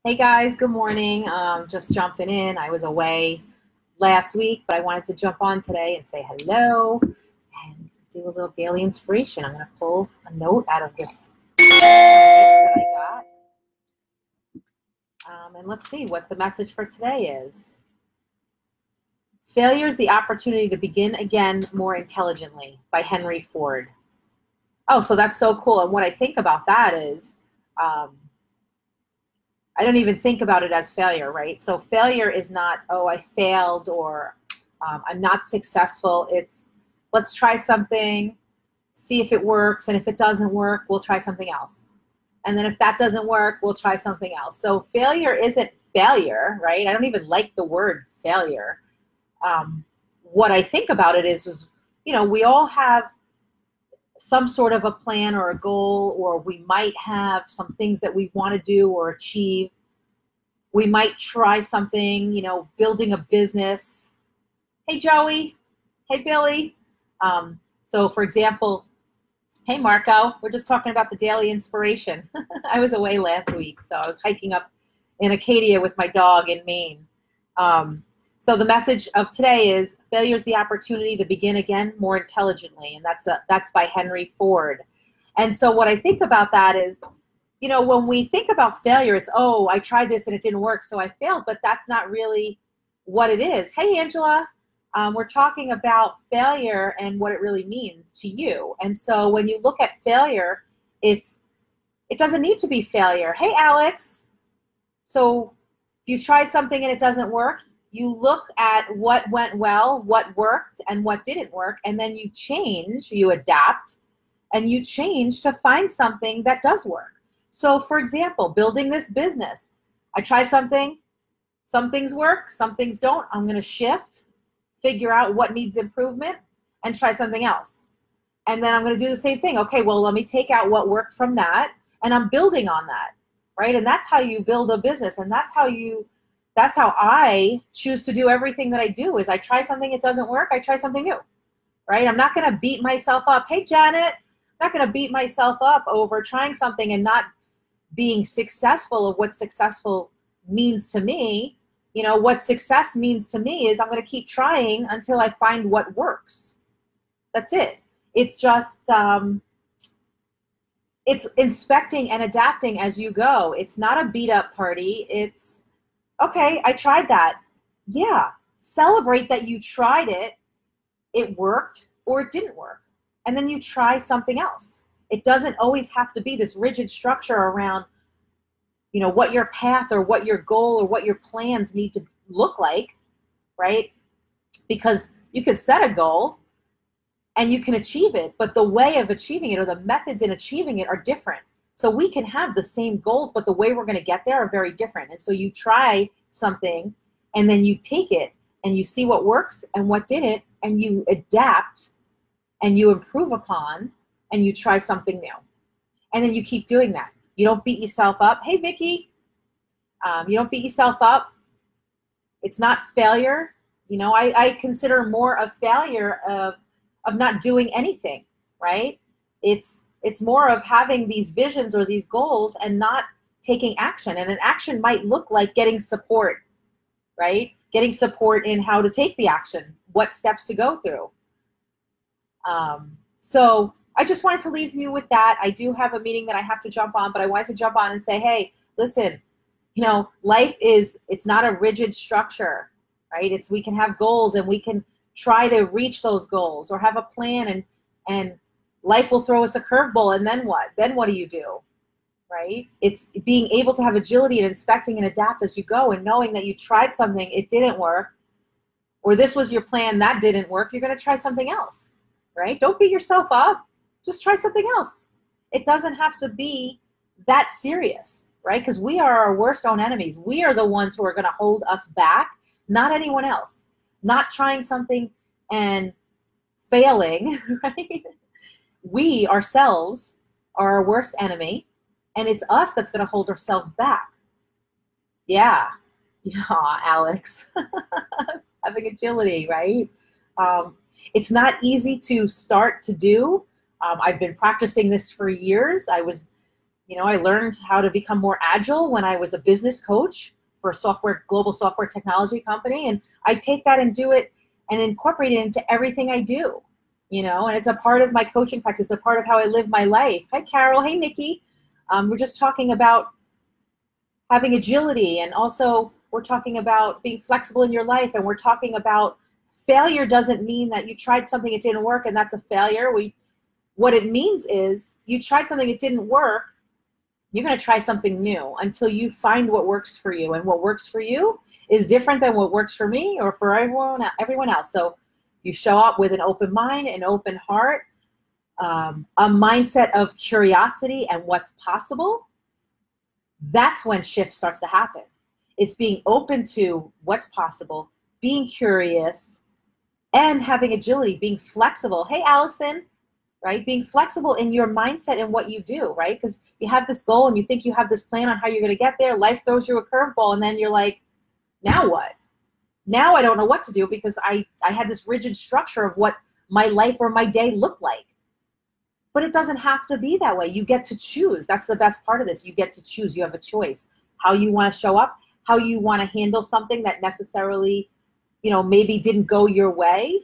Hey guys, good morning. Just jumping in. I was away last week, but I wanted to jump on today and say hello and do a little daily inspiration. I'm going to pull a note out of this that I got. And let's see what the message for today is. Failure is the opportunity to begin again more intelligently by Henry Ford. Oh, so that's so cool. And what I think about that is, I don't even think about it as failure, right? So failure is not, oh, I failed or I'm not successful. It's let's try something, see if it works. And if it doesn't work, we'll try something else. And then if that doesn't work, we'll try something else. So failure isn't failure, right? I don't even like the word failure. What I think about it is, we all have some sort of a plan or a goal, or we might have some things that we want to do or achieve. We might try something, building a business. Hey, Joey. Hey, Billy. So for example, hey, Marco, we're just talking about the daily inspiration. I was away last week, so I was hiking up in Acadia with my dog in Maine. So the message of today is failure is the opportunity to begin again more intelligently, and that's by Henry Ford. And so what I think about that is, when we think about failure, it's, oh, I tried this and it didn't work, so I failed, but that's not really what it is. Hey, Angela, we're talking about failure and what it really means to you. And so when you look at failure, it doesn't need to be failure. Hey, Alex. So if you try something and it doesn't work, you look at what went well, what worked, and what didn't work, and then you change, you adapt, and you change to find something that does work. So for example, building this business, I try something, some things work, some things don't. I'm going to shift, figure out what needs improvement, and try something else. And then I'm going to do the same thing. Okay, well, let me take out what worked from that, and I'm building on that, right? And that's how you build a business, and that's how I choose to do everything that I do. Is I try something, it doesn't work, I try something new, right? I'm not going to beat myself up. Hey, Janet, I'm not going to beat myself up over trying something and not being successful of what successful means to me. What success means to me is I'm going to keep trying until I find what works. That's it. It's just, it's inspecting and adapting as you go. It's not a beat up party. It's, okay, I tried that. Yeah, celebrate that you tried it. It worked or it didn't work. And then you try something else. It doesn't always have to be this rigid structure around, what your path or what your goal or what your plans need to look like, right? Because you could set a goal and you can achieve it, but the way of achieving it or the methods in achieving it are different. So we can have the same goals, but the way we're going to get there are very different. And so you try something and then you take it and you see what works and what didn't, and you adapt and you improve upon and you try something new. And then you keep doing that. You don't beat yourself up. Hey, Vicky, you don't beat yourself up. It's not failure. I consider more of failure of not doing anything, right? It's more of having these visions or these goals and not taking action. And an action might look like getting support, right? Getting support in how to take the action, what steps to go through. So I just wanted to leave you with that. I do have a meeting that I have to jump on, but I wanted to jump on and say, hey, listen, life it's not a rigid structure, right? We can have goals and we can try to reach those goals or have a plan, and life will throw us a curveball, and then what? Then what do you do, right? It's being able to have agility and inspecting and adapt as you go, and knowing that you tried something, it didn't work, or this was your plan, that didn't work, you're going to try something else, right? Don't beat yourself up. Just try something else. It doesn't have to be that serious, right? Because we are our worst own enemies. We are the ones who are going to hold us back, not anyone else. Not trying something and failing, right? We ourselves are our worst enemy, and it's us that's going to hold ourselves back. Yeah, Alex. Having agility, right? It's not easy to start to do. I've been practicing this for years. I was You know, I learned how to become more agile when I was a business coach for a global software technology company. And I take that and do it and incorporate it into everything I do, you know, and it's a part of my coaching practice, a part of how I live my life. Hi, Carol. Hey, Nikki. We're just talking about having agility, and also we're talking about being flexible in your life, and we're talking about failure doesn't mean that you tried something, it didn't work, and that's a failure. What it means is you tried something, it didn't work, you're going to try something new until you find what works for you, and what works for you is different than what works for me or for everyone else. So you show up with an open mind, an open heart, a mindset of curiosity and what's possible. That's when shift starts to happen. It's being open to what's possible, being curious, and having agility, being flexible. Hey, Allison, right? Being flexible in your mindset and what you do, right? Because you have this goal and you think you have this plan on how you're going to get there. Life throws you a curveball, and then you're like, now what? Now I don't know what to do because I had this rigid structure of what my life or my day looked like. But it doesn't have to be that way. You get to choose. That's the best part of this. You get to choose. You have a choice. How you want to show up, how you want to handle something that necessarily, you know, maybe didn't go your way.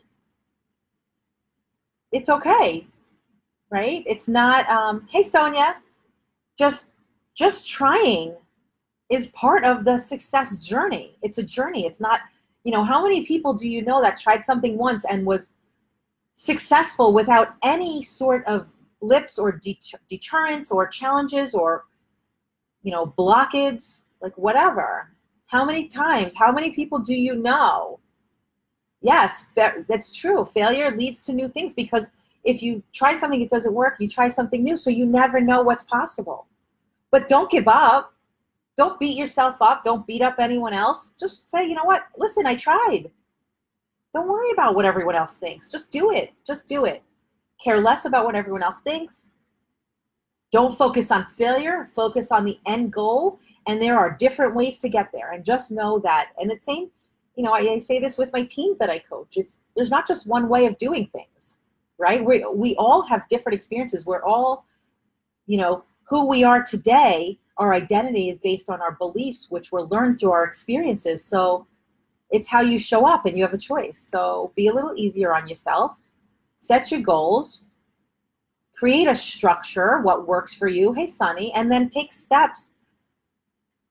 It's okay, right? It's not, hey, Sonia, just trying is part of the success journey. It's a journey. It's not, you know, how many people do you know that tried something once and was successful without any sort of blips or deterrence or challenges or, you know, blockage, like whatever? How many times, how many people do you know? Yes, that's true. Failure leads to new things, because if you try something, it doesn't work, you try something new, so you never know what's possible. But don't give up. Don't beat yourself up. Don't beat up anyone else. Just say, you know what? Listen, I tried. Don't worry about what everyone else thinks. Just do it. Just do it. Care less about what everyone else thinks. Don't focus on failure. Focus on the end goal. And there are different ways to get there. And just know that. And it's same, you know, I say this with my teams that I coach. There's not just one way of doing things, right? We all have different experiences. We're all, you know, who we are today, our identity is based on our beliefs, which were learned through our experiences. So it's how you show up, and you have a choice. So be a little easier on yourself. Set your goals. Create a structure, what works for you. Hey, Sunny. And then take steps.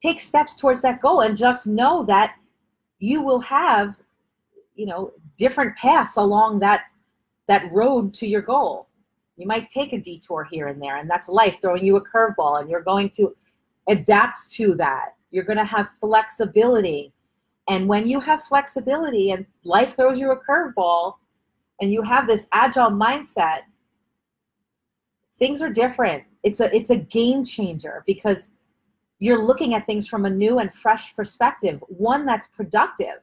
Take steps towards that goal, and just know that you will have, you know, different paths along that road to your goal. You might take a detour here and there, and that's life throwing you a curveball, and you're going to adapt to that. You're going to have flexibility. And when you have flexibility and life throws you a curveball and you have this agile mindset, things are different. It's a game changer, because you're looking at things from a new and fresh perspective, one that's productive,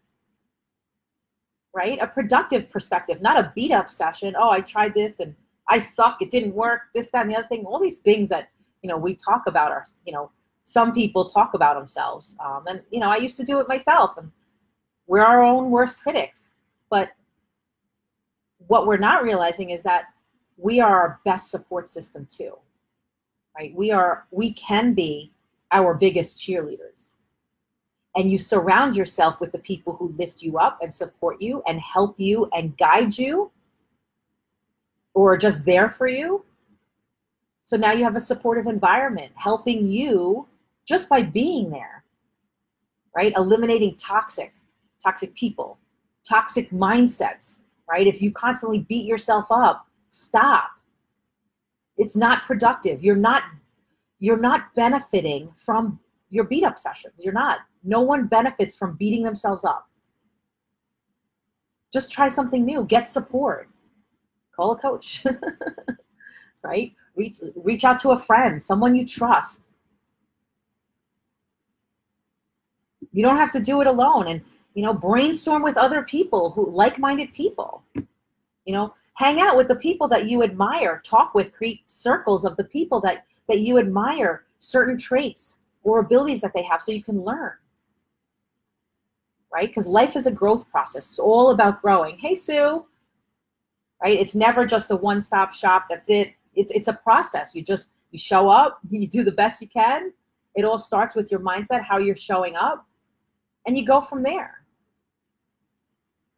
right? A productive perspective, not a beat up session. Oh, I tried this and I suck, it didn't work, this, that, and the other thing. All these things that, you know, we talk about some people talk about themselves. And, you know, I used to do it myself, and we're our own worst critics. But what we're not realizing is that we are our best support system too, right? We can be our biggest cheerleaders. And you surround yourself with the people who lift you up and support you and help you and guide you, or are just there for you. So now you have a supportive environment helping you just by being there, right? Eliminating toxic people, toxic mindsets, right? If you constantly beat yourself up, stop. It's not productive. You're not benefiting from your beat up sessions. You're not. No one benefits from beating themselves up. Just try something new. Get support. Call a coach, right? Reach out to a friend, someone you trust. You don't have to do it alone. And, you know, brainstorm with other people, like-minded people. You know, hang out with the people that you admire. Talk with, create circles of the people that you admire, certain traits or abilities that they have, so you can learn, right? Because life is a growth process. It's all about growing. Hey, Sue, right? It's never just a one-stop shop. That's it. It's a process. You You show up, you do the best you can. It all starts with your mindset, how you're showing up, and you go from there.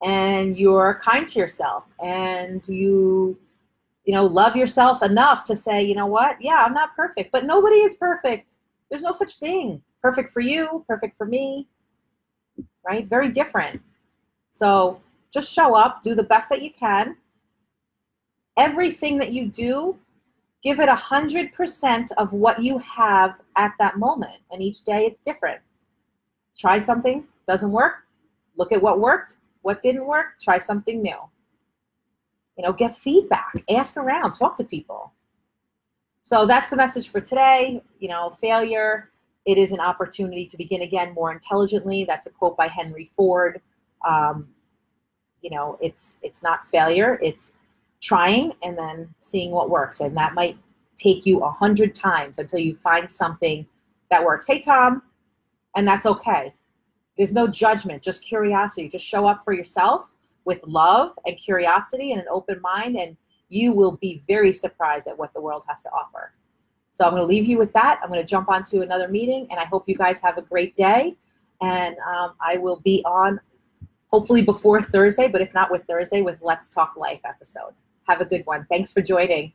And you're kind to yourself, and you love yourself enough to say, you know what? Yeah, I'm not perfect, but nobody is perfect. There's no such thing. Perfect for you, perfect for me, right? Very different. So just show up, do the best that you can. Everything that you do, give it 100% of what you have at that moment. And each day it's different. Try something, doesn't work. Look at what worked, what didn't work, try something new. Get feedback, ask around, talk to people. So that's the message for today. Failure, it is an opportunity to begin again more intelligently. That's a quote by Henry Ford. It's not failure, it's trying and then seeing what works. And that might take you 100 times until you find something that works. Hey, Tom, and that's okay. There's no judgment, just curiosity. Just show up for yourself with love and curiosity and an open mind, and you will be very surprised at what the world has to offer. So I'm going to leave you with that. I'm going to jump onto another meeting, and I hope you guys have a great day. And I will be on hopefully before Thursday, but if not with Thursday, with Let's Talk Life episode. Have a good one. Thanks for joining.